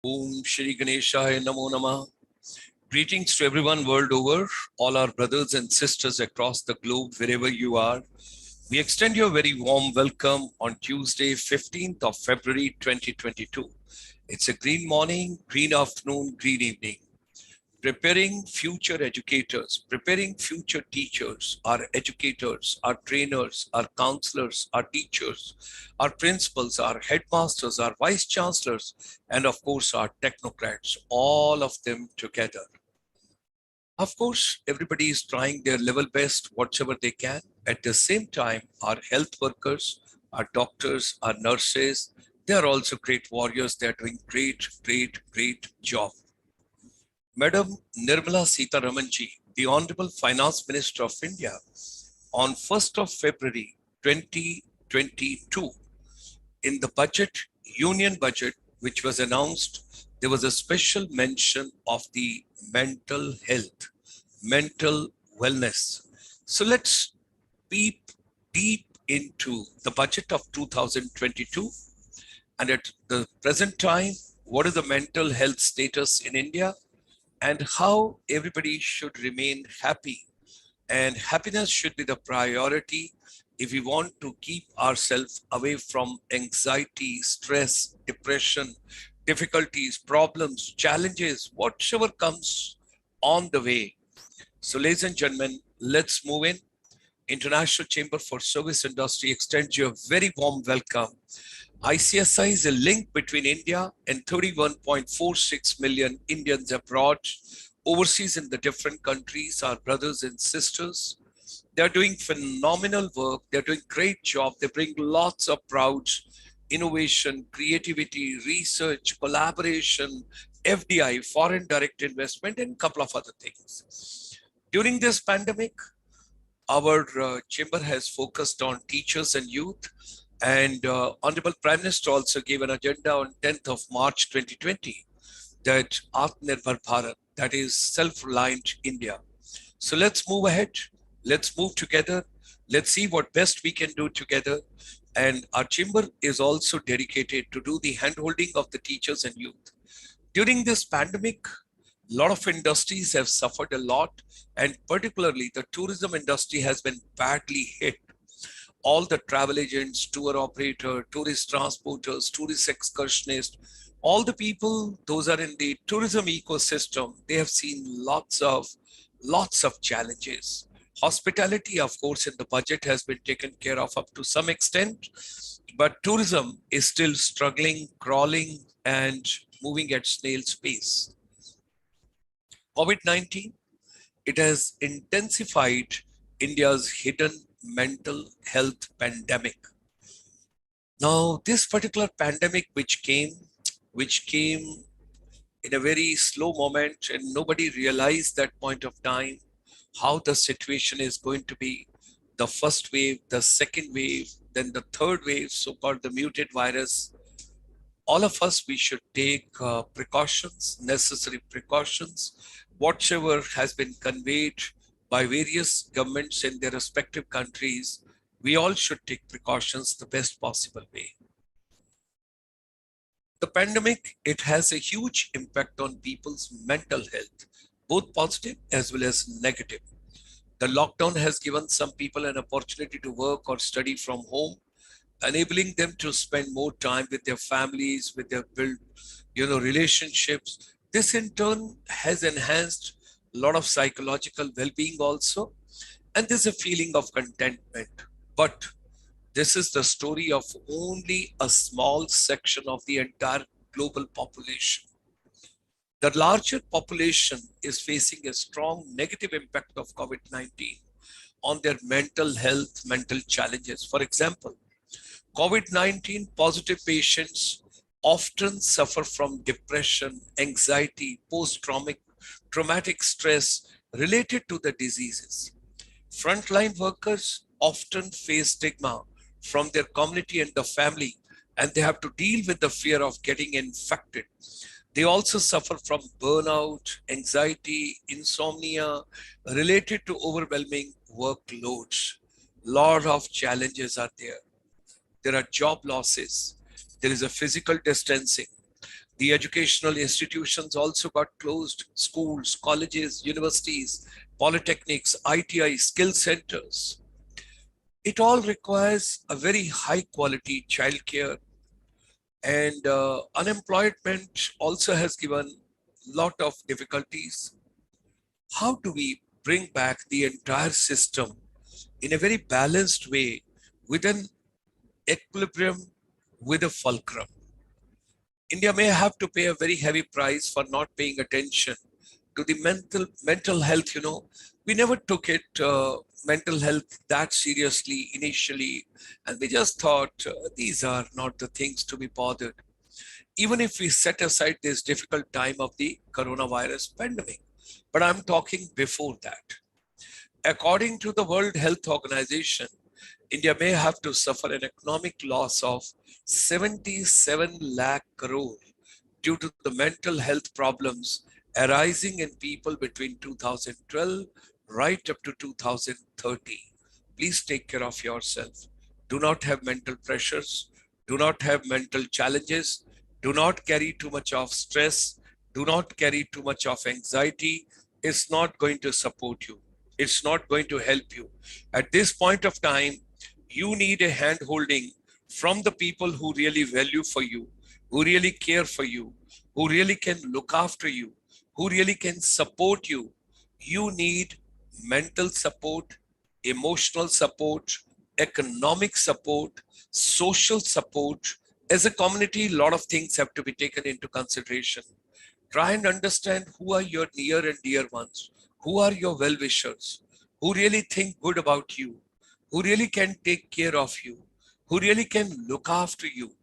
Om Shri Ganeshaya Namo Namah. Greetings to everyone world over, all our brothers and sisters across the globe, wherever you are. We extend you a very warm welcome on Tuesday, 15th of February 2022. It's a green morning, green afternoon, green evening. Preparing future educators, preparing future teachers, our educators, our trainers, our counselors, our teachers, our principals, our headmasters, our vice chancellors, and of course, our technocrats, all of them together. Of course, everybody is trying their level best, whatever they can. At the same time, our health workers, our doctors, our nurses, they are also great warriors. They are doing great job. Madam Nirmala Sitharamanji, the Honorable Finance Minister of India, on 1st of February 2022, in the budget, union budget, which was announced, there was a special mention of the mental health, mental wellness. So let's peep deep into the budget of 2022. And at the present time, what is the mental health status in India? And how everybody should remain happy. And happiness should be the priority if we want to keep ourselves away from anxiety, stress, depression, difficulties, problems, challenges, whatever comes on the way. So ladies and gentlemen, let's move in. International Chamber for Service Industry extends you a very warm welcome. ICSI is a link between India and 31.46 million Indians abroad, overseas in the different countries, our brothers and sisters. They're doing phenomenal work. They're doing great job. They bring lots of proud innovation, creativity, research, collaboration, FDI, foreign direct investment, and a couple of other things. During this pandemic, our chamber has focused on teachers and youth. And Honorable Prime Minister also gave an agenda on 10th of March 2020 that Atmanirbhar Bharat, that is self-reliant India. So let's move ahead. Let's move together. Let's see what best we can do together. And our chamber is also dedicated to do the handholding of the teachers and youth. During this pandemic, a lot of industries have suffered a lot, and particularly the tourism industry has been badly hit. All the travel agents, tour operator, tourist transporters, tourist excursionists, all the people, those are in the tourism ecosystem, they have seen lots of challenges. Hospitality, of course, in the budget has been taken care of up to some extent, but tourism is still struggling, crawling, and moving at snail's pace. COVID-19, it has intensified India's hidden mental health pandemic. Now, this particular pandemic which came in a very slow moment, and nobody realized that point of time how the situation is going to be. The first wave, the second wave, then the third wave, so-called the muted virus. All of us, we should take precautions, necessary precautions, whatever has been conveyed by various governments in their respective countries. We all should take precautions the best possible way. The pandemic, it has a huge impact on people's mental health, both positive as well as negative. The lockdown has given some people an opportunity to work or study from home, enabling them to spend more time with their families, with their relationships. This in turn has enhanced a lot of psychological well-being also, and there's a feeling of contentment. But this is the story of only a small section of the entire global population. The larger population is facing a strong negative impact of COVID-19 on their mental health, mental challenges. For example, COVID-19 positive patients often suffer from depression, anxiety, post-traumatic stress related to the diseases. Frontline workers often face stigma from their community and the family, and they have to deal with the fear of getting infected. They also suffer from burnout, anxiety, insomnia related to overwhelming workloads. Lot of challenges are there. There are job losses. There is a physical distancing. The educational institutions also got closed. Schools, colleges, universities, polytechnics, ITI, skill centers. It all requires a very high quality childcare, and unemployment also has given lot of difficulties. How do we bring back the entire system in a very balanced way with an equilibrium, with a fulcrum? India may have to pay a very heavy price for not paying attention to the mental health. We never took it mental health that seriously initially, and we just thought these are not the things to be bothered. Even if we set aside this difficult time of the coronavirus pandemic, but I'm talking before that. According to the World Health Organization, India may have to suffer an economic loss of 77 lakh crore due to the mental health problems arising in people between 2012 right up to 2030. Please take care of yourself. Do not have mental pressures. Do not have mental challenges. Do not carry too much of stress. Do not carry too much of anxiety. It's not going to support you. It's not going to help you. At this point of time, you need a hand holding from the people who really value for you, who really care for you, who really can look after you, who really can support you. You need mental support, emotional support, economic support, social support. As a community, a lot of things have to be taken into consideration. Try and understand who are your near and dear ones, who are your well-wishers, who really think good about you, who really can take care of you, who really can look after you.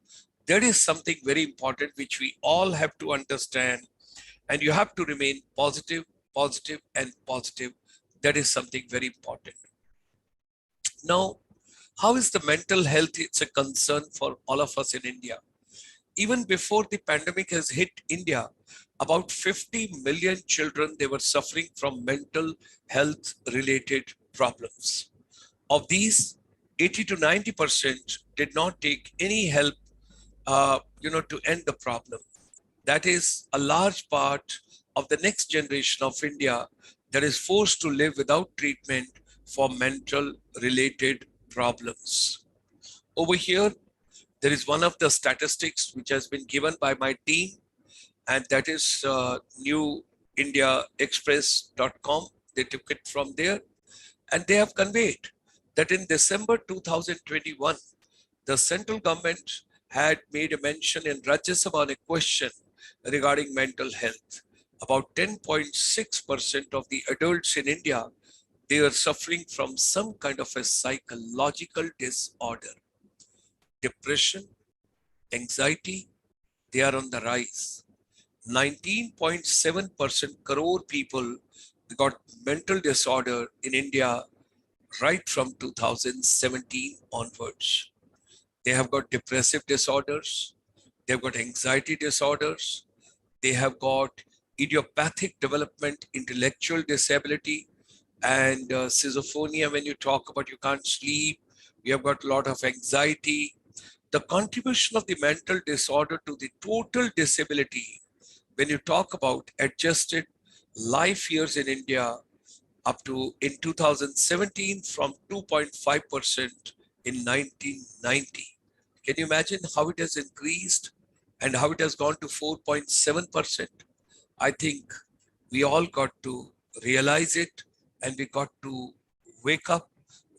That is something very important which we all have to understand, and you have to remain positive, positive, and positive. That is something very important. Now, how is the mental health? It's a concern for all of us in India. Even before the pandemic has hit India, about 50 million children, they were suffering from mental health related problems. Of these, 80 to 90% did not take any help, to end the problem. That is a large part of the next generation of India that is forced to live without treatment for mental related problems. Over here, there is one of the statistics which has been given by my team, and that is newindiaexpress.com. They took it from there, and they have conveyed that in December 2021, the central government had made a mention in Rajya Sabha on a question regarding mental health. About 10.6% of the adults in India, they are suffering from some kind of a psychological disorder. Depression, anxiety, they are on the rise. 19.7% crore people got mental disorder in India right from 2017 onwards. They have got depressive disorders, they've got anxiety disorders, they have got idiopathic development, intellectual disability, and schizophrenia. When you talk about you can't sleep, you have got a lot of anxiety. The contribution of the mental disorder to the total disability, when you talk about adjusted life years in India, up to in 2017 from 2.5% in 1990. Can you imagine how it has increased and how it has gone to 4.7%? I think we all got to realize it, and we got to wake up.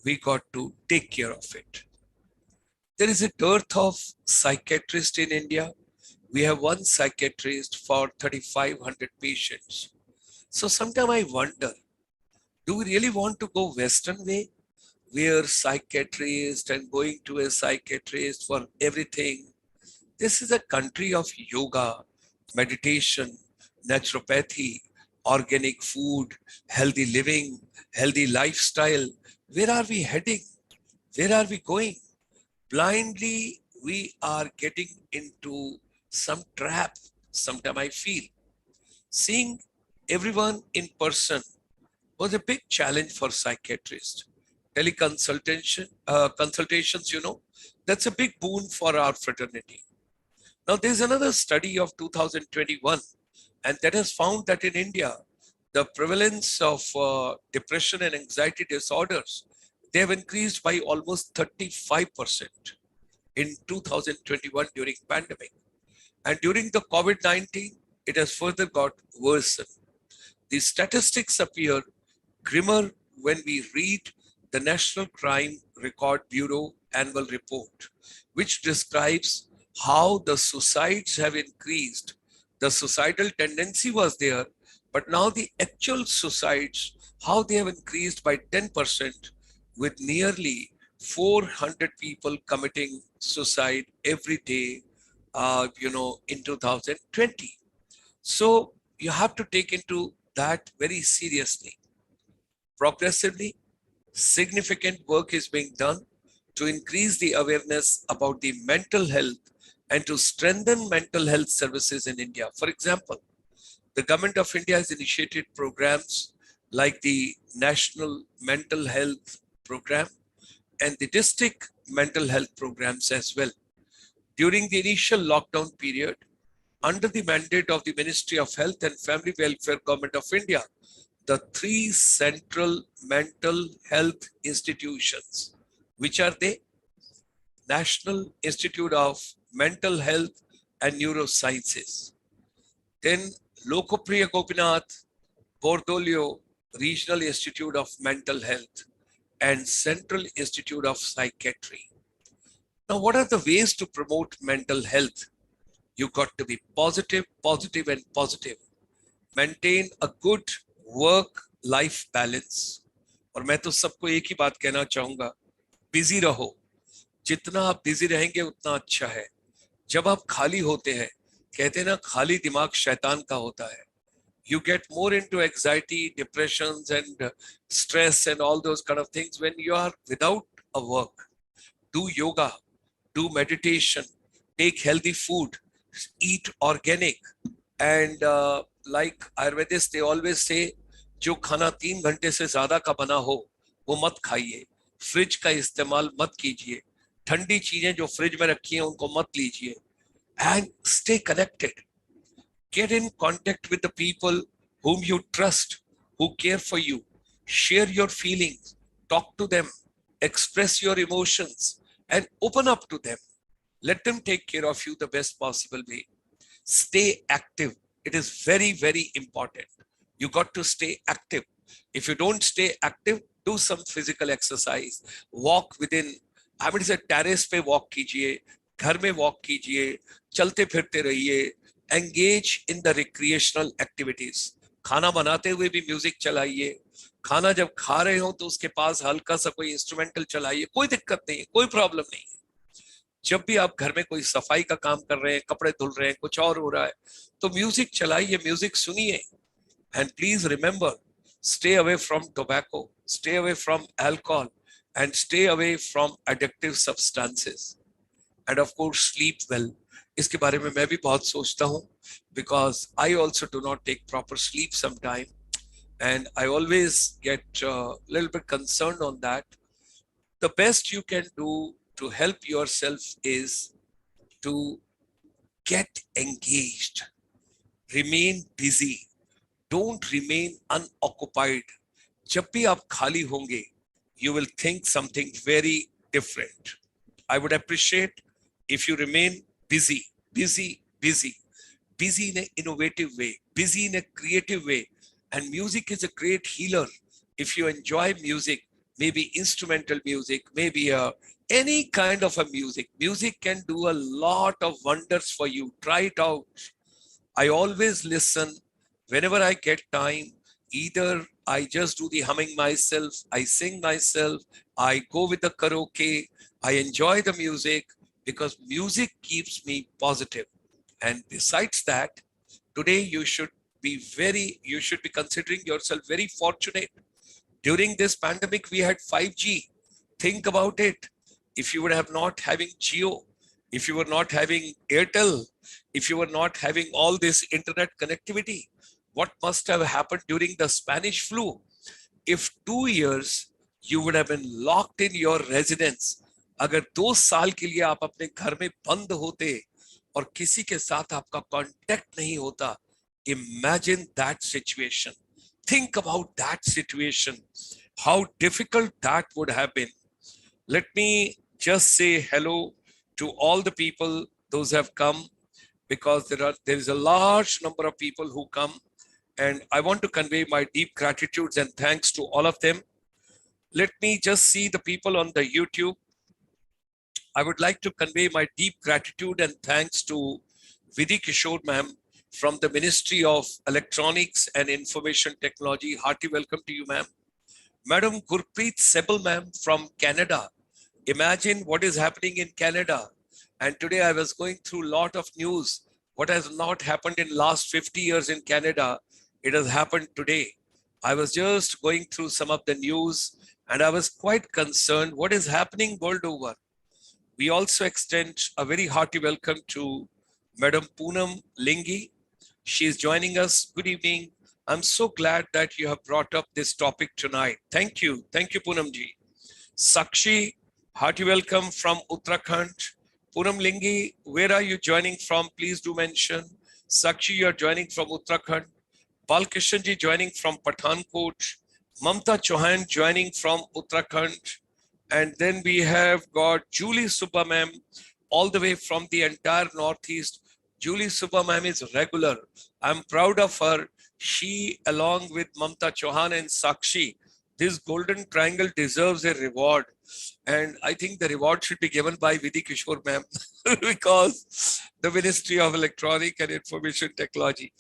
We got to take care of it. There is a dearth of psychiatrists in India. We have one psychiatrist for 3,500 patients. So sometimes I wonder, do we really want to go Western way? Where psychiatrist and going to a psychiatrist for everything. This is a country of yoga, meditation, naturopathy, organic food, healthy living, healthy lifestyle. Where are we heading? Where are we going? Blindly, we are getting into some trap. Sometimes I feel seeing everyone in person was a big challenge for psychiatrists. Teleconsultation, consultations, that's a big boon for our fraternity. Now, there's another study of 2021, and that has found that in India, the prevalence of depression and anxiety disorders, they have increased by almost 35% in 2021 during pandemic. And during the COVID-19, it has further got worsened. The statistics appear grimmer when we read the National Crime Record Bureau annual report, which describes how the suicides have increased. The suicidal tendency was there, but now the actual suicides, how they have increased by 10%, with nearly 400 people committing suicide every day, in 2020. So you have to take into that very seriously. Progressively, significant work is being done to increase the awareness about the mental health and to strengthen mental health services in India. For example, the government of India has initiated programs like the National Mental Health Program and the district mental health programs as well. During the initial lockdown period, under the mandate of the Ministry of Health and Family Welfare Government of India, the three central mental health institutions, which are the National Institute of Mental Health and Neurosciences, then Lokopriya Gopinath Bordolio Regional Institute of Mental Health, and Central Institute of Psychiatry. Now, what are the ways to promote mental health? You got to be positive, positive, and positive. Maintain a good work-life balance. और मैं तो सबको एक ही बात कहना चाहूंगा, busy रहो. जितना आप बिजी रहेंगे उतना अच्छा है. जब आप खाली होते हैं, कहते हैं ना, खाली दिमाग शैतान का होता है. You get more into anxiety, depressions, and stress and all those kind of things when you are without a work. Do yoga, do meditation, take healthy food, eat organic, and like Ayurvedists, they always say, जो खाना 3 घंटे से ज्यादा का बना हो वो मत खाइए, फ्रिज का इस्तेमाल मत कीजिए, ठंडी चीजें जो फ्रिज में रखी हैं उनको मत लीजिए, and stay connected. Get in contact with the people whom you trust, who care for you. Share your feelings, talk to them, express your emotions, and open up to them. Let them take care of you the best possible way. Stay active. It is very, very important. You got to stay active. If you don't stay active, do some physical exercise. Walk within, I mean, say terrace पे walk कीजिए, घर में walk कीजिए, चलते फिरते रहिए. Engage in the recreational activities. खाना बनाते हुए भी म्यूजिक चलाइए. खाना जब खा रहे हो तो उसके पास हल्का सा कोई इंस्ट्रूमेंटल चलाइए. कोई दिक्कत नहीं है, कोई प्रॉब्लम नहीं है. जब भी आप घर में कोई सफाई का काम कर रहे हैं, कपड़े धुल रहे हैं, कुछ और हो रहा है, तो म्यूजिक चलाइए, म्यूजिक सुनिए. And please remember, stay away from tobacco, stay away from alcohol, and stay away from addictive substances. And of course, sleep well. इसके बारे में मैं भी बहुत सोचता हूँ, because I also do not take proper sleep sometime, and I always get a little bit concerned on that. The best you can do to help yourself is to get engaged, remain busy, don't remain unoccupied. जब भी आप खाली होंगे, you will think something very different. I would appreciate if you remain busy, busy, busy, busy in an innovative way, busy in a creative way. And music is a great healer. If you enjoy music, maybe instrumental music, maybe any kind of a music, music can do a lot of wonders for you. Try it out. I always listen whenever I get time. Either I just do the humming myself, I sing myself, I go with the karaoke, I enjoy the music, because music keeps me positive. And besides that, today you should be considering yourself very fortunate. During this pandemic, we had 5G. Think about it. If you would have not having Geo, if you were not having Airtel, if you were not having all this internet connectivity, what must have happened during the Spanish flu? If 2 years you would have been locked in your residence, अगर 2 साल के लिए आप अपने घर में बंद होते और किसी के साथ आपका कांटेक्ट नहीं होता, imagine that situation. Think about that situation, how difficult that would have been. Let me just say hello to all the people, those who have come, because there is a large number of people who come, and I want to convey my deep gratitude and thanks to all of them. Let me just see the people on the YouTube. I would like to convey my deep gratitude and thanks to Vidhi Kishore ma'am from the Ministry of Electronics and Information Technology. Hearty welcome to you, ma'am. Madam Gurpreet Sebel ma'am from Canada. Imagine what is happening in Canada. And today I was going through a lot of news. What has not happened in last 50 years in Canada, it has happened today. I was just going through some of the news and I was quite concerned what is happening world over. We also extend a very hearty welcome to Madam Poonam Lingi. She is joining us. Good evening. I'm so glad that you have brought up this topic tonight. Thank you. Thank you, Poonam ji. Sakshi, hearty welcome from Uttarakhand. Poonam Lingi, where are you joining from? Please do mention. Sakshi, you are joining from Uttarakhand. Balkishan ji joining from Pathankot. Mamta Chauhan joining from Uttarakhand. And then we have got Julie Subba ma'am all the way from the entire Northeast. Julie Subba ma'am is regular. I'm proud of her. She, along with Mamta Chauhan and Sakshi, this golden triangle deserves a reward. And I think the reward should be given by Vidhi Kishore ma'am because the Ministry of Electronic and Information Technology.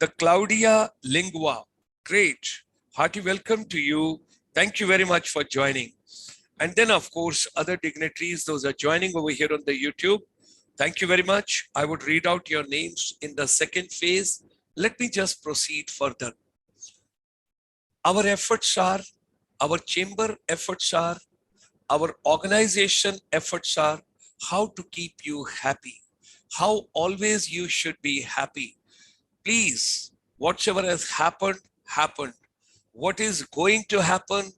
The Claudia Lingua, great. Hearty welcome to you. Thank you very much for joining. And then, of course, other dignitaries, those are joining over here on the YouTube. Thank you very much. I would read out your names in the second phase. Let me just proceed further. Our efforts are, our chamber efforts are, our organization efforts are how to keep you happy, how always you should be happy. Please, whatever has happened, happened. What is going to happen,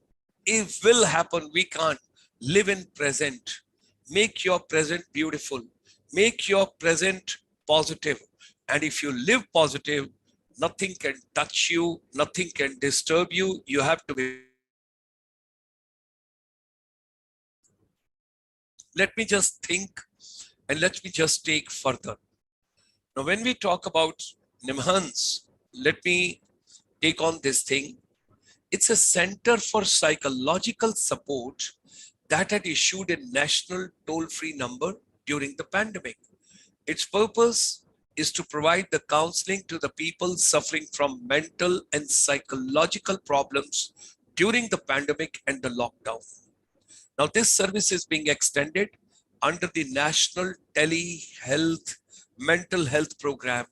it will happen. We can't live in present. Make your present beautiful. Make your present positive. And if you live positive, nothing can touch you. Nothing can disturb you. You have to be. Let me just think and let me just take further. Now, when we talk about Nimhans, let me take on this thing. It's a center for psychological support that had issued a national toll-free number during the pandemic. Its purpose is to provide the counseling to the people suffering from mental and psychological problems during the pandemic and the lockdown. Now, this service is being extended under the National Telehealth Mental Health Program.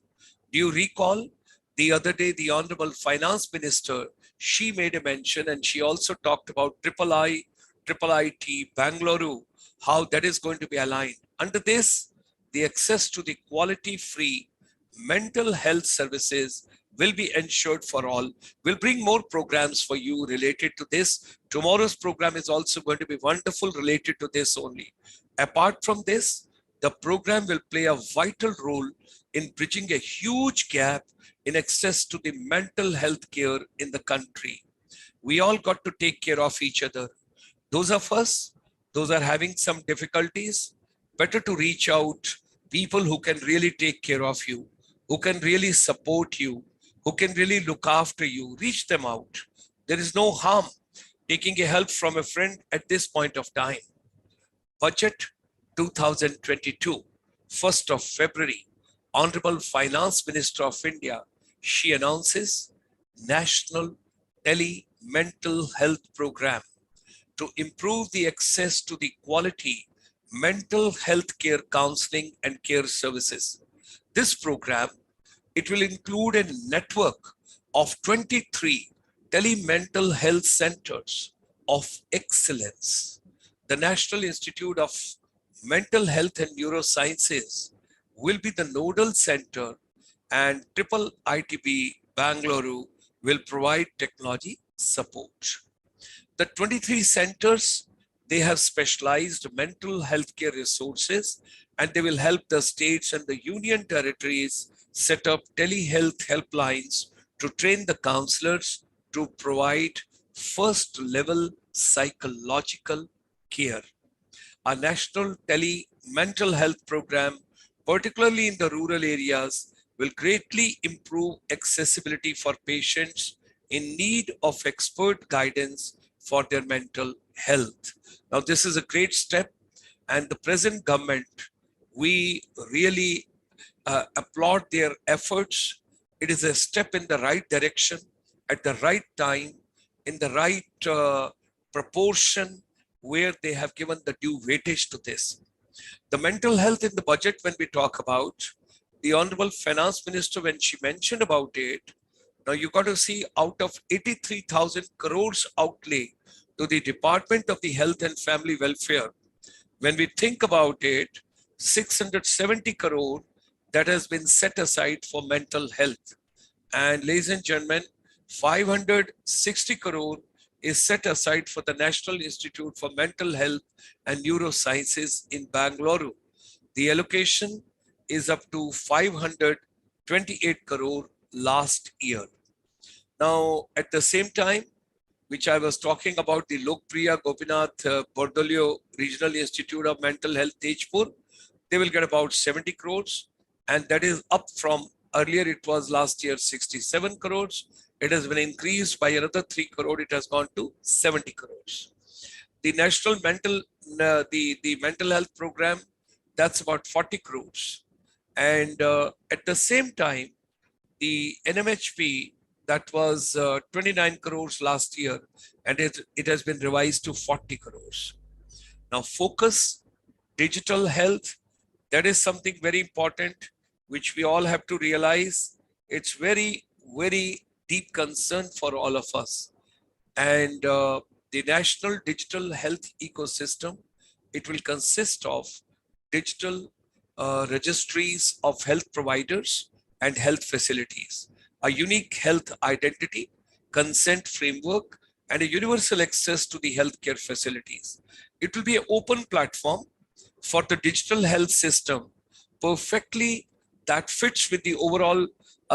Do you recall the other day, the Honorable Finance Minister, she made a mention and she also talked about IIT, Bangalore, how that is going to be aligned. Under this, the access to the quality free mental health services will be ensured for all. We'll bring more programs for you related to this. Tomorrow's program is also going to be wonderful related to this only. Apart from this, the program will play a vital role in bridging a huge gap in access to the mental health care in the country. We all got to take care of each other. Those of us, those are having some difficulties, better to reach out people who can really take care of you, who can really support you, who can really look after you. Reach them out. There is no harm taking a help from a friend at this point of time. Budget 2022, 1st of February, Honorable Finance Minister of India, she announces National Mental Health Program to improve the access to the quality mental health care counseling and care services. This program, it will include a network of 23 mental health centers of excellence. The National Institute of Mental Health and Neurosciences will be the nodal center, and IITB Bangalore will provide technology support. The 23 centers, they have specialized mental health care resources and they will help the states and the union territories set up telehealth helplines to train the counselors to provide first level psychological care. Our national tele mental health program, particularly in the rural areas, will greatly improve accessibility for patients in need of expert guidance for their mental health. Now, this is a great step, and the present government, we really applaud their efforts. It is a step in the right direction, at the right time, in the right proportion, where they have given the due weightage to this. The mental health in the budget, when we talk about, the Honorable Finance Minister, when she mentioned about it, now you got to see, out of 83,000 crores outlay to the Department of the Health and Family Welfare, when we think about it, 670 crore that has been set aside for mental health. And ladies and gentlemen, 560 crore is set aside for the National Institute for Mental Health and Neurosciences in Bangalore. The allocation is up to 528 crore last year. Now, at the same time, which I was talking about, the Lokpriya Gopinath Bordolio Regional Institute of Mental Health, Tejpur, they will get about 70 crores. And that is up from earlier, it was last year 67 crores. It has been increased by another 3 crore. It has gone to 70 crores. The national mental, the mental health program, that's about 40 crores. And at the same time, the NMHP, that was 29 crores last year, and it has been revised to 40 crores. Now, focus, digital health, that is something very important, which we all have to realize. It's very, very deep concern for all of us. And the national digital health ecosystem, it will consist of digital registries of health providers and health facilities, a unique health identity, consent framework, and a universal access to the healthcare facilities. It will be an open platform for the digital health system, perfectly that fits with the overall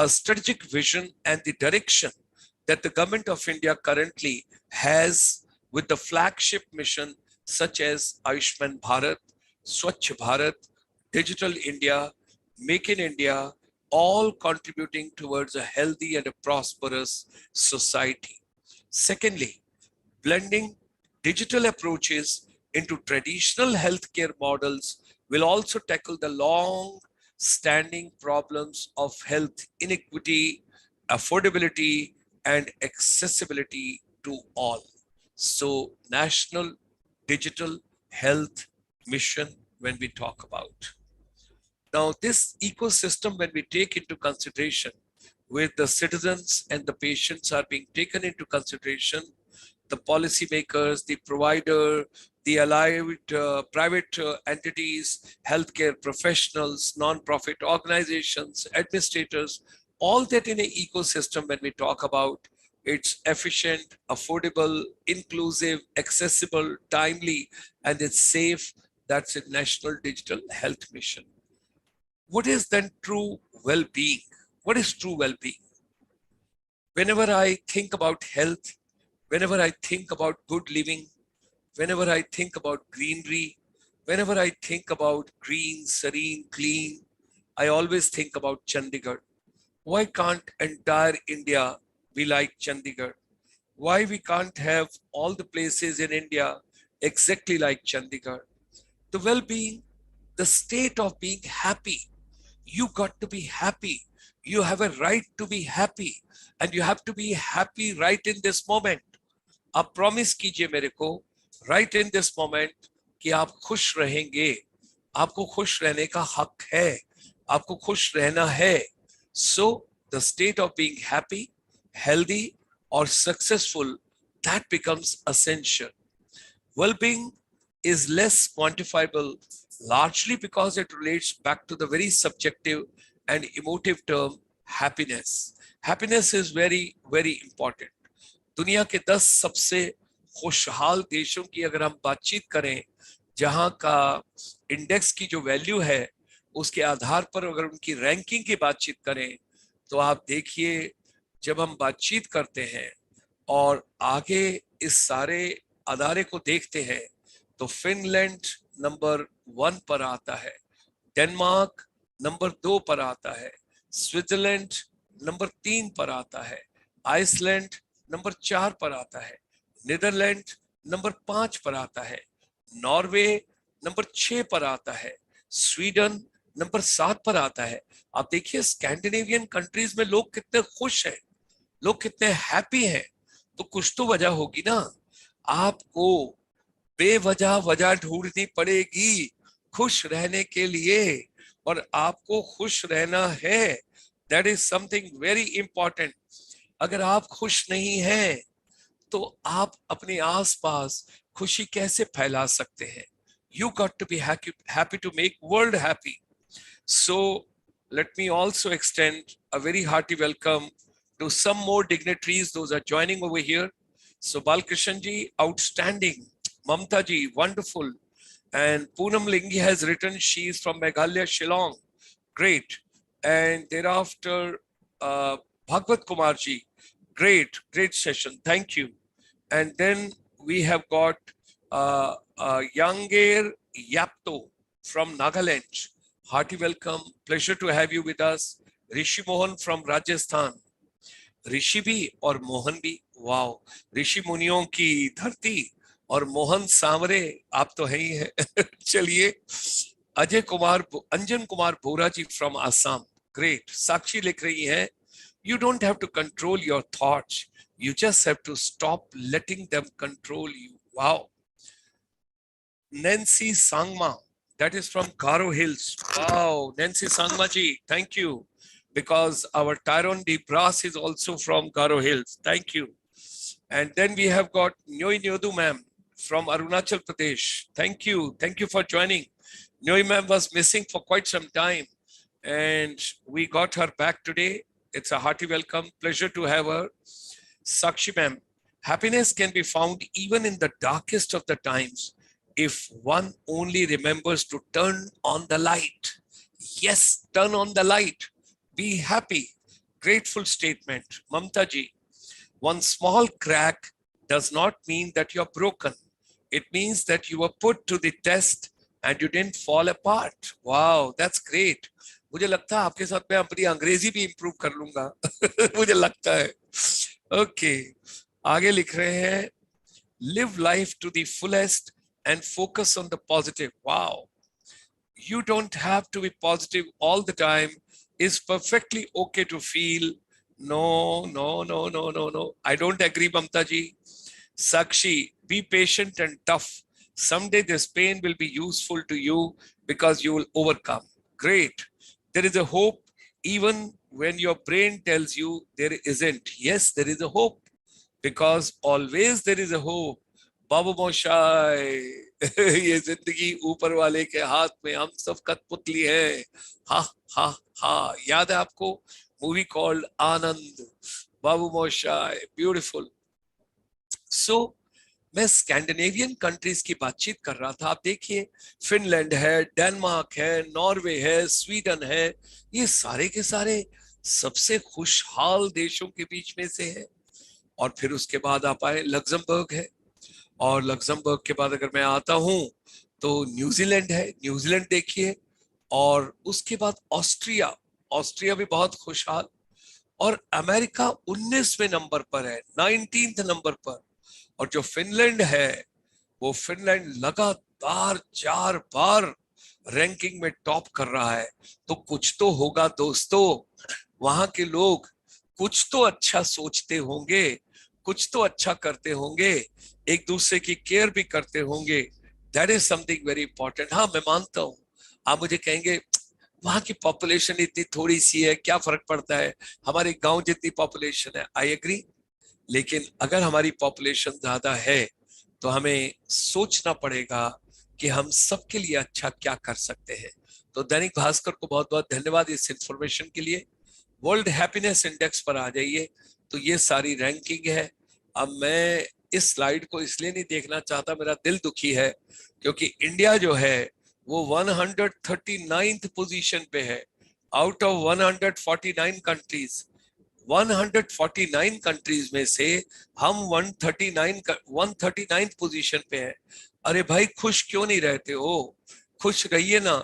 strategic vision and the direction that the government of India currently has with the flagship mission such as Ayushman Bharat, Swachh Bharat, Digital India, Make in India, all contributing towards a healthy and a prosperous society. Secondly, blending digital approaches into traditional healthcare models will also tackle the long-standing problems of health inequity, affordability, and accessibility to all. So, National Digital Health Mission, when we talk about. Now, this ecosystem, when we take into consideration, where the citizens and the patients are being taken into consideration, the policymakers, the provider, the allied private entities, healthcare professionals, non-profit organizations, administrators, all that in an ecosystem, when we talk about, it's efficient, affordable, inclusive, accessible, timely, and it's safe. That's a National Digital Health Mission. What is then true well-being? What is true well-being? Whenever I think about health, whenever I think about good living, whenever I think about greenery, whenever I think about green, serene, clean, I always think about Chandigarh. Why can't entire India be like Chandigarh? Why we can't have all the places in India exactly like Chandigarh? The well-being, the state of being happy. You got to be happy. You have a right to be happy, and you have to be happy right in this moment. आप promise कीजिए मेरे को right in this moment कि आप खुश रहेंगे, आपको खुश रहने का हक है, आपको खुश रहना है. So the state of being happy, healthy, or successful, that becomes essential. Well-being is less quantifiable, largely because it relates back to the very subjective and emotive term happiness. Happiness is very, very important. दुनिया के 10 सबसे खुशहाल देशों की अगर हम बातचीत करें, जहां का इंडेक्स की जो वैल्यू है उसके आधार पर अगर उनकी रैंकिंग की बातचीत करें तो आप देखिए, जब हम बातचीत करते हैं और आगे इस सारे अदारे को देखते हैं तो फिनलैंड नंबर 1 पर आता है, डेनमार्क नंबर 2 पर आता है, स्विट्जरलैंड नंबर 3 पर आता है, आइसलैंड नंबर 4 पर आता है, नीदरलैंड नंबर 5 पर आता है, नॉर्वे नंबर 6 पर आता है, स्वीडन नंबर 7 पर आता है। आप देखिए स्कैंडिनेवियन कंट्रीज में लोग कितने खुश हैं, लोग कितने हैप्पी हैं। तो कुछ तो वजह होगी ना, आपको बेवजह वजह ढूंढनी पड़ेगी खुश रहने के लिए, और आपको खुश रहना है। That is something very important. अगर आप खुश नहीं हैं तो आप अपने आसपास खुशी कैसे फैला सकते हैं? You got to be happy to make world happy. So let me also extend a very hearty welcome to some more dignitaries. Those are joining over here. So Balkrishan ji, outstanding. Mamta ji, wonderful. And Poonam Lingi has written she is from Meghalaya, Shillong. Great. And thereafter, Bhagwat Kumar ji, great session. Thank you. And then we have got Yangair Yapto from Nagaland. Hearty welcome. Pleasure to have you with us. Rishi Mohan from Rajasthan. ऋषि भी और मोहन भी, wow, ऋषि मुनियों की धरती और मोहन सांवरे, आप तो है ही है. चलिए, अंजन कुमार बोरा जी फ्रॉम आसाम. ग्रेट. साक्षी लिख रही है, you don't have to control your thoughts, you just have to stop letting them control you. Wow. Nancy Sangma, that is from Garo Hills. Wow, Nancy Sangma ji, thank you. Because our Tyrone D. Brass is also from Garo Hills. Thank you. And then we have got Nyoi Nyodu ma'am from Arunachal Pradesh. Thank you. Thank you for joining. Nyoi ma'am was missing for quite some time and we got her back today. It's a hearty welcome. Pleasure to have her. Sakshi ma'am, happiness can be found even in the darkest of the times if one only remembers to turn on the light. Yes, turn on the light. Be happy. Grateful statement. Mamta ji, one small crack does not mean that you're broken. It means that you were put to the test and you didn't fall apart. Wow, that's great. मुझे लगता है आपके साथ मैं अपनी अंग्रेजी भी improve कर लूंगा. मुझे लगता है. ओके, आगे लिख रहे हैं, live life to the fullest and focus on the positive. Wow, you don't have to be positive all the time. It's perfectly okay to feel no. I don't agree, Mamta ji. Sakshi, be patient and tough. Someday this pain will be useful to you because you will overcome. Great. There is a hope even when your brain tells you there isn't. Yes, there is a hope because always there is a hope. बाबू मोशाय, ये जिंदगी ऊपर वाले के हाथ में, हम सब कठपुतली है. हा हा हा. याद है आपको मूवी कॉल्ड आनंद? बाबू मोशाय, ब्यूटीफुल. सो मैं स्कैंडिनेवियन कंट्रीज की बातचीत कर रहा था. आप देखिए, फिनलैंड है, डेनमार्क है, नॉर्वे है, स्वीडन है. ये सारे के सारे सबसे खुशहाल देशों के बीच में से है. और फिर उसके बाद आप आए, लग्जमबर्ग है, और लग्जमबर्ग के बाद अगर मैं आता हूं तो न्यूजीलैंड है. न्यूजीलैंड देखिए, और उसके बाद ऑस्ट्रिया. ऑस्ट्रिया भी बहुत खुशहाल. और अमेरिका 19वें नंबर पर है, 19th नंबर पर. और जो फिनलैंड है, वो फिनलैंड लगातार 4 बार रैंकिंग में टॉप कर रहा है. तो कुछ तो होगा दोस्तों, वहां के लोग कुछ तो अच्छा सोचते होंगे, कुछ तो अच्छा करते होंगे, एक दूसरे की केयर भी करते होंगे. That is something very important. हाँ, मैं मानता हूँ, आप मुझे कहेंगे वहां की पॉपुलेशन इतनी थोड़ी सी है, क्या फर्क पड़ता है, हमारे गांव जितनी पॉपुलेशन है. I agree. लेकिन अगर हमारी पॉपुलेशन ज्यादा है तो हमें सोचना पड़ेगा कि हम सबके लिए अच्छा क्या कर सकते हैं. तो दैनिक भास्कर को बहुत बहुत धन्यवाद इस इंफॉर्मेशन के लिए. वर्ल्ड हैप्पीनेस इंडेक्स पर आ जाइए, तो ये सारी रैंकिंग है. अब मैं इस स्लाइड को इसलिए नहीं देखना चाहता, मेरा दिल दुखी है क्योंकि इंडिया जो है वो 139th पोजीशन पे है आउट ऑफ 149 कंट्रीज। 149 कंट्रीज में से हम 139th पोजीशन पे है। अरे भाई खुश क्यों नहीं रहते हो? खुश रहिए ना।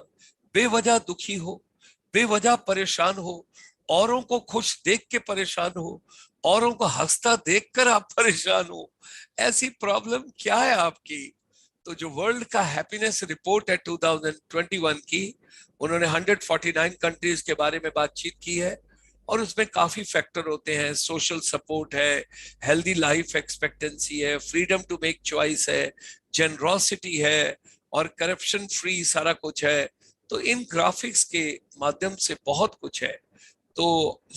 बेवजह दुखी हो, बेवजह परेशान हो, औरों को खुश देख के परेशान हो, औरों को हंसता देखकर आप परेशान हो। ऐसी प्रॉब्लम क्या है आपकी? तो जो वर्ल्ड का हैप्पीनेस रिपोर्ट है 2021 की, उन्होंने 149 कंट्रीज के बारे में बातचीत की है और उसमें काफी फैक्टर होते हैं। सोशल सपोर्ट है, हेल्दी लाइफ एक्सपेक्टेंसी है, फ्रीडम टू मेक चॉइस है, जेनरोसिटी है और करप्शन फ्री सारा कुछ है। तो इन ग्राफिक्स के माध्यम से बहुत कुछ है। तो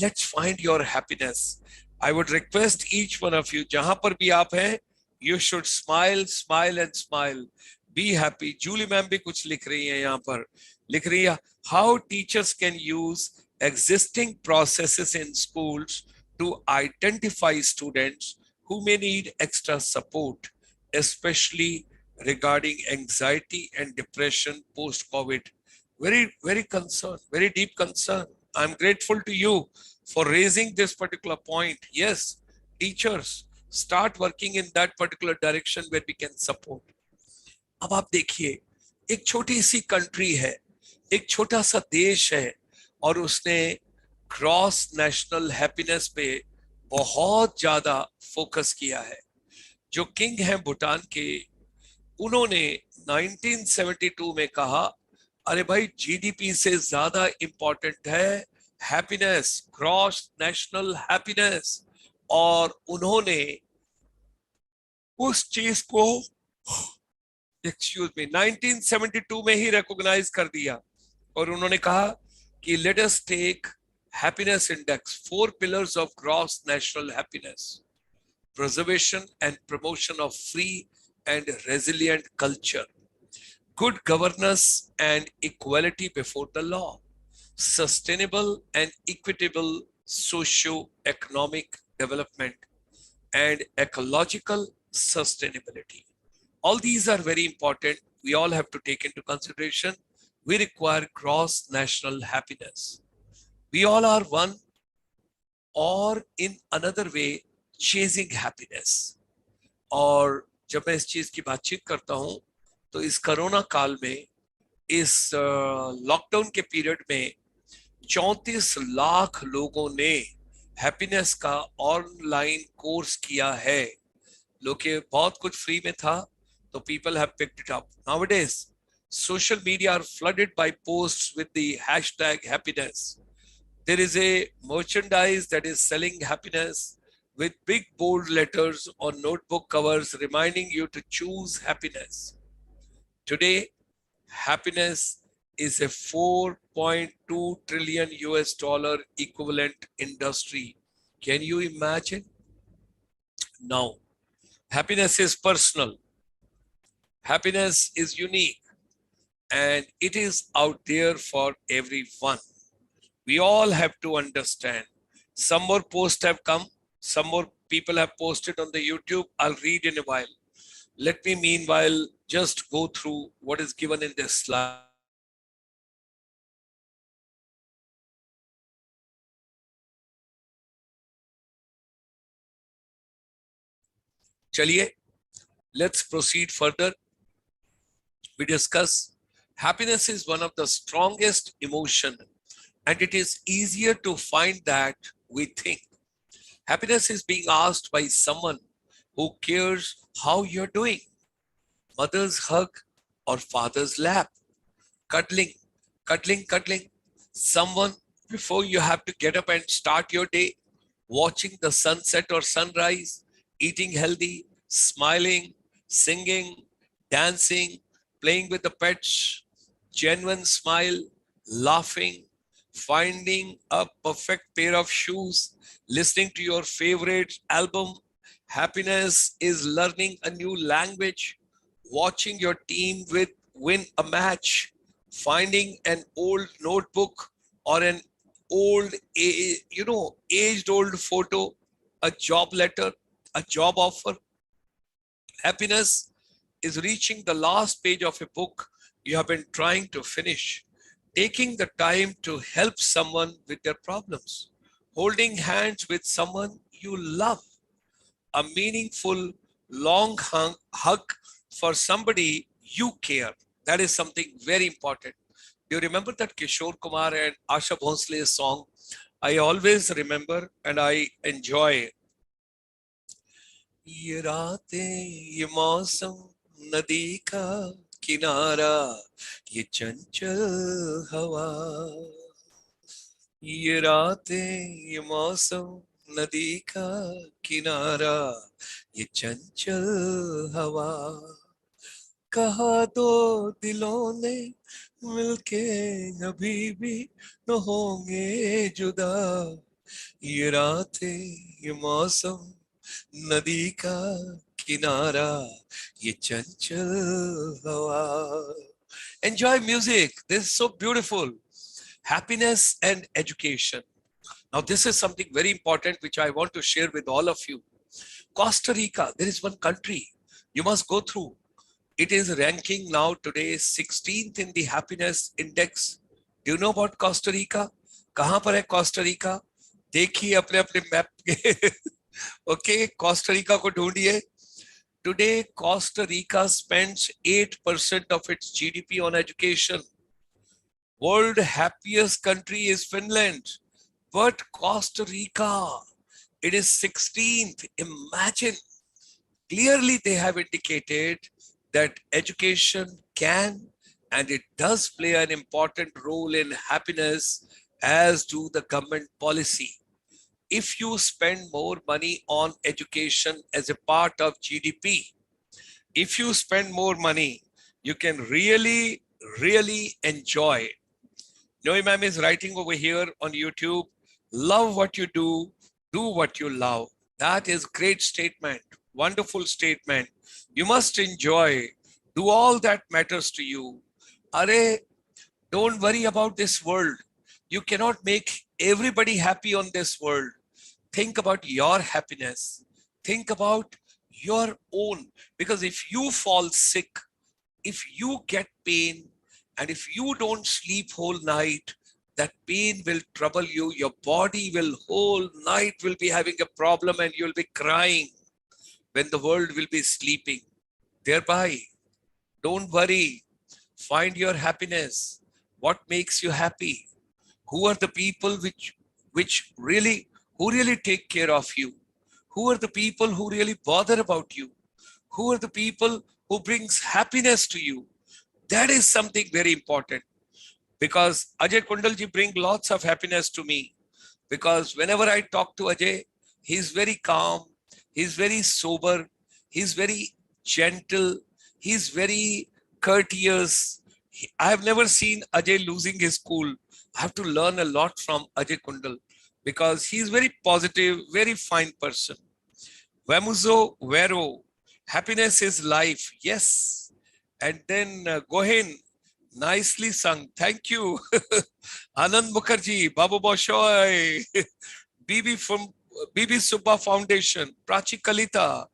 let's find your happiness. I would request each one of you, जहां पर भी आप हैं, you should smile smile and smile, be happy. Julie ma'am भी कुछ लिख रही है यहाँ पर, लिख रही है how teachers can use existing processes in schools to identify students who may need extra support, especially regarding anxiety and depression post-COVID. Very, very concerned, very deep concern. I'm grateful to you for raising this particular point. Yes, teachers, start working in that particular direction where we can support. अब आप देखिए, एक छोटी सी country है, एक छोटा सा देश है और उसने क्रॉस नेशनल हैप्पीनेस पे बहुत ज्यादा फोकस किया है। जो किंग हैं भूटान के, उन्होंने 1972 में कहा अरे भाई जीडीपी से ज्यादा इंपॉर्टेंट है हैप्पीनेस, क्रॉस नेशनल हैप्पीनेस। और उन्होंने उस चीज को, एक्सक्यूज मी, 1972 में ही रिकॉग्नाइज कर दिया और उन्होंने कहा कि let us take happiness index, 4 pillars of gross national happiness: preservation and promotion of free and resilient culture, good governance and equality before the law, sustainable and equitable socio-economic development, and ecological sustainability. All these are very important. We all have to take into consideration. We require gross national happiness. We all are one or in another way chasing happiness. और जब मैं इस चीज की बातचीत करता हूं तो इस कोरोना काल में, इस लॉकडाउन के पीरियड में 34 लाख लोगों ने हैप्पीनेस का ऑनलाइन कोर्स किया है। लोग के बहुत कुछ फ्री में था तो people have picked it up. Nowadays, social media are flooded by posts with the hashtag happiness. There is a merchandise that is selling happiness with big bold letters on notebook covers reminding you to choose happiness. Today, happiness is a 4.2 trillion US dollar equivalent industry. Can you imagine? Now, happiness is personal. Happiness is unique and it is out there for everyone. We all have to understand. Some more posts have come. Some more people have posted on the YouTube. I'll read in a while. Let me meanwhile just go through what is given in this slide. Chaliye, let's proceed further. We discuss happiness is one of the strongest emotion and it is easier to find that we think. Happiness is being asked by someone who cares how you're doing. Mother's hug or father's lap, cuddling, cuddling. Someone before you have to get up and start your day, watching the sunset or sunrise, eating healthy, smiling, singing, dancing, playing with the pets, genuine smile, laughing, finding a perfect pair of shoes, listening to your favorite album. Happiness is learning a new language, watching your team win a match, finding an old notebook or an old, aged old photo, a job letter, a job offer. Happiness is reaching the last page of a book you have been trying to finish, taking the time to help someone with their problems, holding hands with someone you love, a meaningful, long hug for somebody you care. That is something very important. Do you remember that Kishore Kumar and Asha Bhonsle's song? I always remember and I enjoy. ये रातें, ये मौसम, नदी का किनारा, ये चंचल हवा, ये रातें, ये मौसम, नदी का किनारा, ये चंचल हवा, कहा दो दिलों ने मिलके अभी भी न होंगे जुदा, ये रातें, ये मौसम, नदी का किनारा, ये चंचल हवा. Enjoy music. This is so beautiful. Happiness and education. Now, this is something very important which I want to share with all of you. Costa Rica, there is one country you must go through. It is ranking now today 16th in the happiness index. Do you know about Costa Rica? कहाँ पर है Costa Rica? देखिए अपने अपने map के. Okay, Costa Rica को ढूंढिए. Today, Costa Rica spends 8% of its GDP on education. World happiest country is Finland, but Costa Rica, it is 16th. Imagine. Clearly, they have indicated that education can and it does play an important role in happiness, as do the government policy. If you spend more money on education as a part of GDP, if you spend more money, you can really, really enjoy. Noe ma'am is writing over here on YouTube, love what you do what you love. That is great statement, wonderful statement. You must enjoy, do all that matters to you. Are, don't worry about this world. You cannot make everybody happy on this world. Think about your happiness. Think about your own. Because if you fall sick, if you get pain, and if you don't sleep whole night, that pain will trouble you. Your body will whole night will be having a problem and you'll be crying when the world will be sleeping. Thereby, don't worry. Find your happiness. What makes you happy? Who are the people who really take care of you? Who are the people who really bother about you? Who are the people who brings happiness to you? That is something very important, because Ajay Kundalji brings lots of happiness to me, because whenever I talk to Ajay, he's very calm, he's very sober, he's very gentle, he's very courteous. I have never seen Ajay losing his cool. I have to learn a lot from Ajay Kundal, because he's very positive, very fine person. Vamuzo Vero, happiness is life. Yes. And then Gohin, nicely sung. Thank you. Anand Mukherjee, Babu Boshoy, Bibi from Bibi Subba Foundation, Prachi Kalita.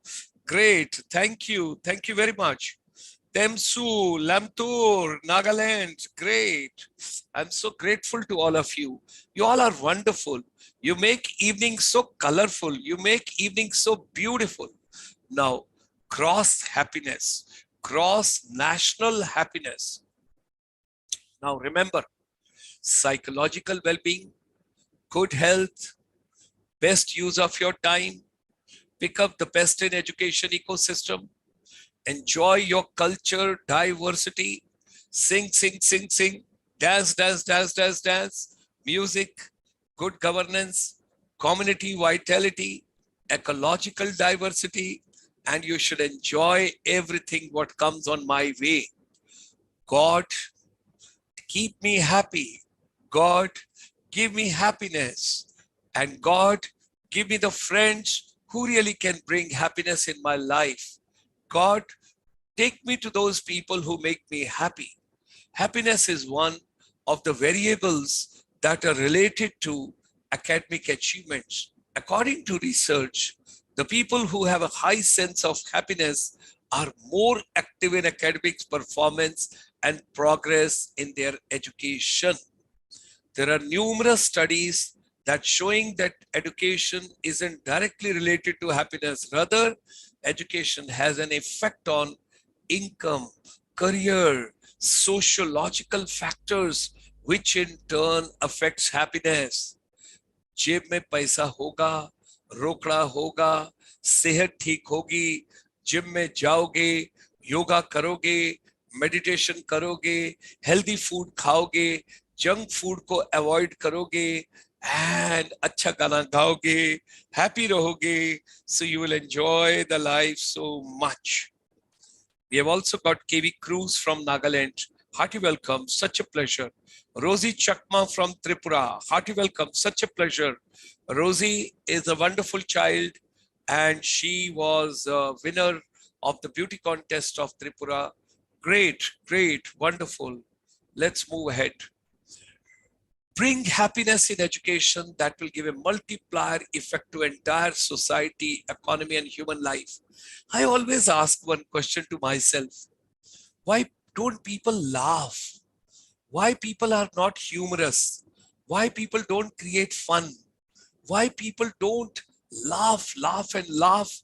Great. Thank you. Thank you very much. Temsu, Lamtur, Nagaland. Great. I'm so grateful to all of you. You all are wonderful. You make evenings so colorful. You make evenings so beautiful. Now, cross happiness, cross national happiness. Now, remember, psychological well-being, good health, best use of your time, pick up the best in education ecosystem, enjoy your culture, diversity, sing, sing, sing, sing, dance, dance, dance, dance, dance, music, good governance, community vitality, ecological diversity, and you should enjoy everything what comes on my way. God, keep me happy. God, give me happiness. And God, give me the friends who really can bring happiness in my life. God, take me to those people who make me happy. Happiness is one of the variables that are related to academic achievements. According to research, the people who have a high sense of happiness are more active in academics performance and progress in their education. There are numerous studies that showing that education isn't directly related to happiness. Rather, education has an effect on income, career, sociological factors, which in turn affects happiness. जेब में पैसा होगा, रोकड़ा होगा, सेहत ठीक होगी, gym में जाओगे, योगा करोगे, मेडिटेशन करोगे, हेल्दी फूड खाओगे, जंक फूड को अवॉइड करोगे, एंड अच्छा गाना गाओगे, हैप्पी रहोगे, so you will enjoy the life so much. We have also got KV Cruz from Nagaland. Hearty welcome, such a pleasure. Rosie Chakma from Tripura. Hearty welcome, such a pleasure. Rosie is a wonderful child and she was a winner of the beauty contest of Tripura. Great, great, wonderful. Let's move ahead. Bring happiness in education that will give a multiplier effect to entire society, economy, and human life. I always ask one question to myself. Why don't people laugh? Why people are not humorous? Why people don't create fun? Why people don't laugh and laugh,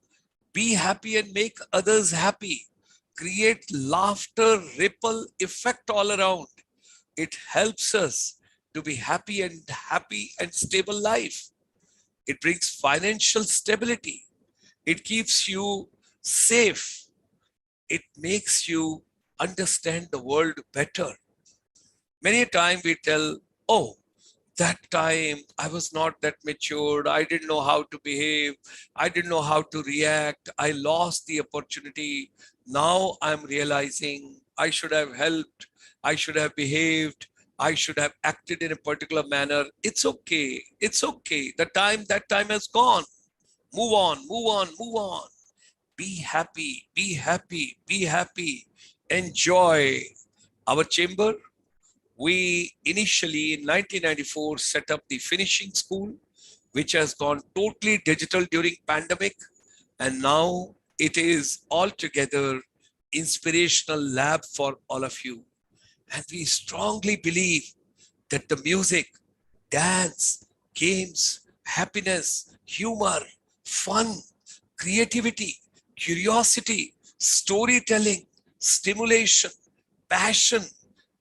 be happy and make others happy? Create laughter, ripple effect all around. It helps us to be happy and stable life. It brings financial stability. It keeps you safe. It makes you understand the world better. Many a time we tell, oh, that time I was not that matured. I didn't know how to behave. I didn't know how to react. I lost the opportunity. Now I'm realizing I should have helped. I should have behaved. I should have acted in a particular manner. It's okay. It's okay. That time has gone. Move on, move on, move on. Be happy, be happy, be happy. Enjoy. Our chamber, we initially in 1994 set up the finishing school, which has gone totally digital during pandemic. And now it is altogether inspirational lab for all of you. And we strongly believe that the music, dance, games, happiness, humor, fun, creativity, curiosity, storytelling, stimulation, passion,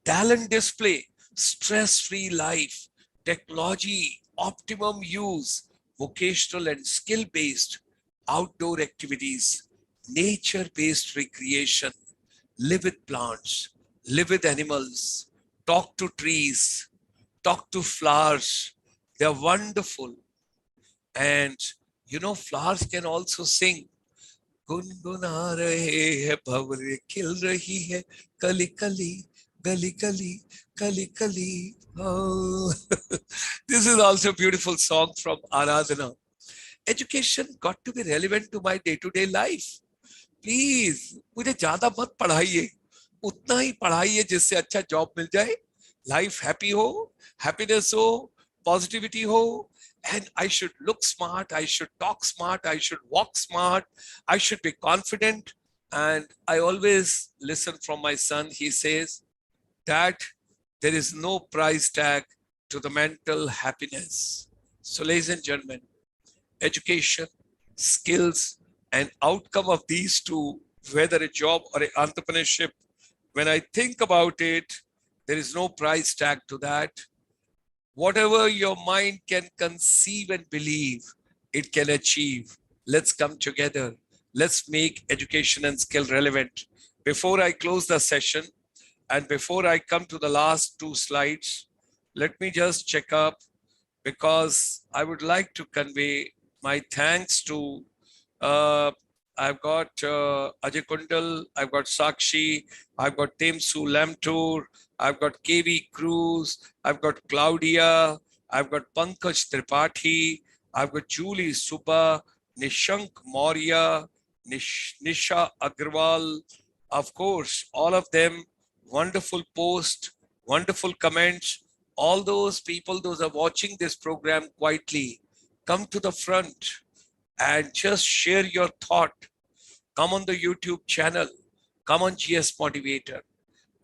talent display, stress-free life, technology, optimum use, vocational and skill-based, outdoor activities, nature-based recreation, live with plants, live with animals, talk to trees, talk to flowers. They're wonderful. And flowers can also sing. गुनगुना रहे हैं भंवरे खिल रही है कली कली गली गली कली कली. Oh. This is also a beautiful song from Aradhana. Education got to be relevant to my day-to-day life. Please, मुझे ज्यादा मत पढ़ाइए, उतना ही पढ़ाइए जिससे अच्छा जॉब मिल जाए, लाइफ हैप्पी हो, हैप्पीनेस हो, पॉजिटिविटी हो. And I should look smart, I should talk smart, I should walk smart, I should be confident. And I always listen from my son. He says that there is no price tag to the mental happiness. So ladies and gentlemen, education, skills, and outcome of these two, whether a job or an entrepreneurship, when I think about it, there is no price tag to that. Whatever your mind can conceive and believe, it can achieve. Let's come together. Let's make education and skill relevant. Before I close the session and before I come to the last two slides, let me just check up, because I would like to convey my thanks to I've got Ajay Kundal, I've got Sakshi, I've got Temsu Lamtour, I've got KV Cruz, I've got Claudia, I've got Pankaj Tripathi, I've got Julie Subba, Nishank Maurya, Nisha Agrawal. Of course, all of them, wonderful posts, wonderful comments. All those people, those are watching this program quietly, come to the front and just share your thought. come on the YouTube channel, come on GS Motivator.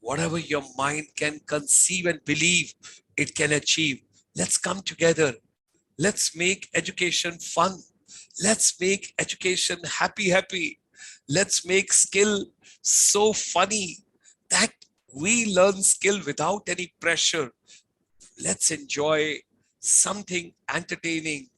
Whatever your mind can conceive and believe it can achieve, let's come together. Let's make education fun. Let's make education happy. Let's make skill so funny that we learn skill without any pressure. Let's enjoy something entertaining.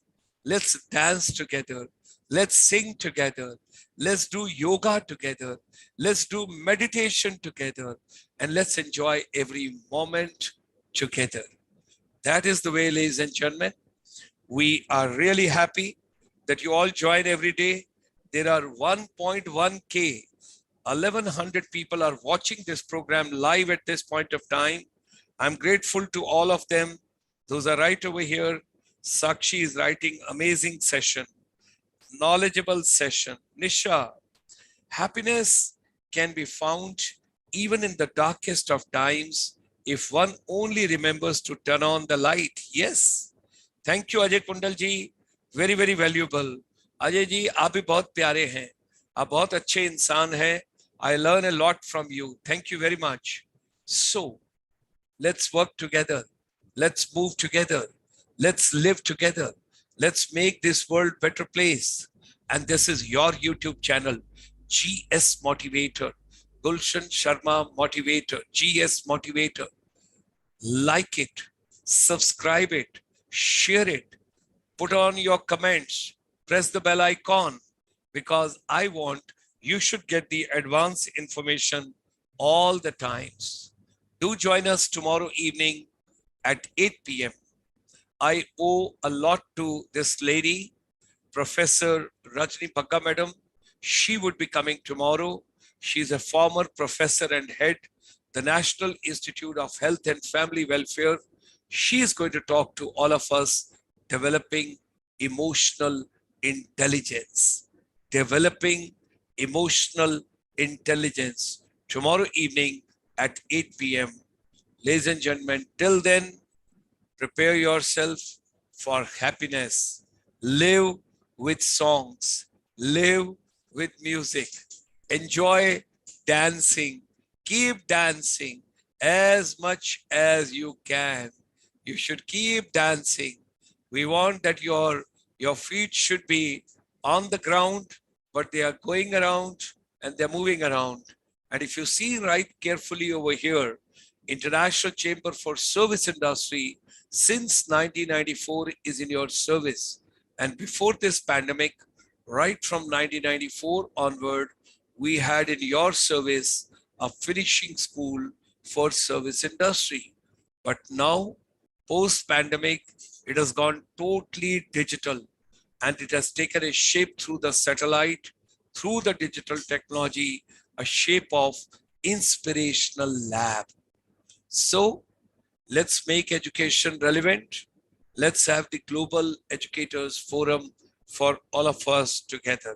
Let's dance together. Let's sing together. Let's do yoga together. Let's do meditation together. And let's enjoy every moment together. That is the way, ladies and gentlemen. We are really happy that you all join every day. There are 1.1K, 1100 people are watching this program live at this point of time. I'm grateful to all of them. Those are right over here. Sakshi is writing amazing session, knowledgeable session. Nisha, happiness can be found even in the darkest of times if one only remembers to turn on the light. Yes. Thank you, Ajay Kundal ji. Very, very valuable. Ajay ji, आप भी बहुत प्यारे हैं. आप बहुत अच्छे इंसान हैं. I learn a lot from you. Thank you very much. So, let's work together. Let's move together. Let's live together. Let's make this world a better place. And this is your YouTube channel, GS Motivator. Gulshan Sharma Motivator, GS Motivator. Like it, subscribe it, share it, put on your comments, press the bell icon, because I want you should get the advanced information all the times. Do join us tomorrow evening at 8 p.m. I owe a lot to this lady, Professor Rajni Bagga Madam. She would be coming tomorrow. She's a former professor and head, the National Institute of Health and Family Welfare. She is going to talk to all of us, developing emotional intelligence. Developing emotional intelligence tomorrow evening at 8 p.m. Ladies and gentlemen, till then, prepare yourself for happiness. Live with songs. Live with music. Enjoy dancing. Keep dancing as much as you can. You should keep dancing. We want that your feet should be on the ground, but they are going around and they're moving around. And if you see right carefully over here, International Chamber for Service Industry since 1994 is in your service. And before this pandemic, right from 1994 onward, we had in your service a finishing school for service industry. But now, post-pandemic, it has gone totally digital, and it has taken a shape through the satellite, through the digital technology, a shape of inspirational lab. So let's make education relevant. Let's have the Global Educators Forum for all of us together.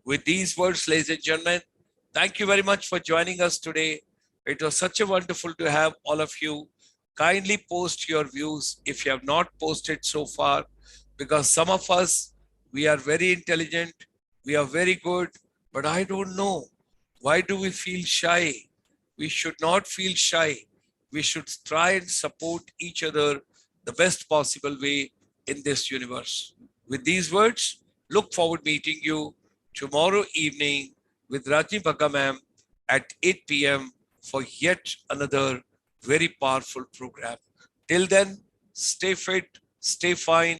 With these words, ladies and gentlemen, thank you very much for joining us today. It was such a wonderful to have all of you. Kindly post your views if you have not posted so far, because some of us, we are very intelligent, we are very good, but I don't know. Why do we feel shy? We should not feel shy. We should try and support each other the best possible way in this universe. With these words, look forward meeting you tomorrow evening with Rajni Bagga ma'am at 8 p.m. for yet another very powerful program. Till then, stay fit, stay fine.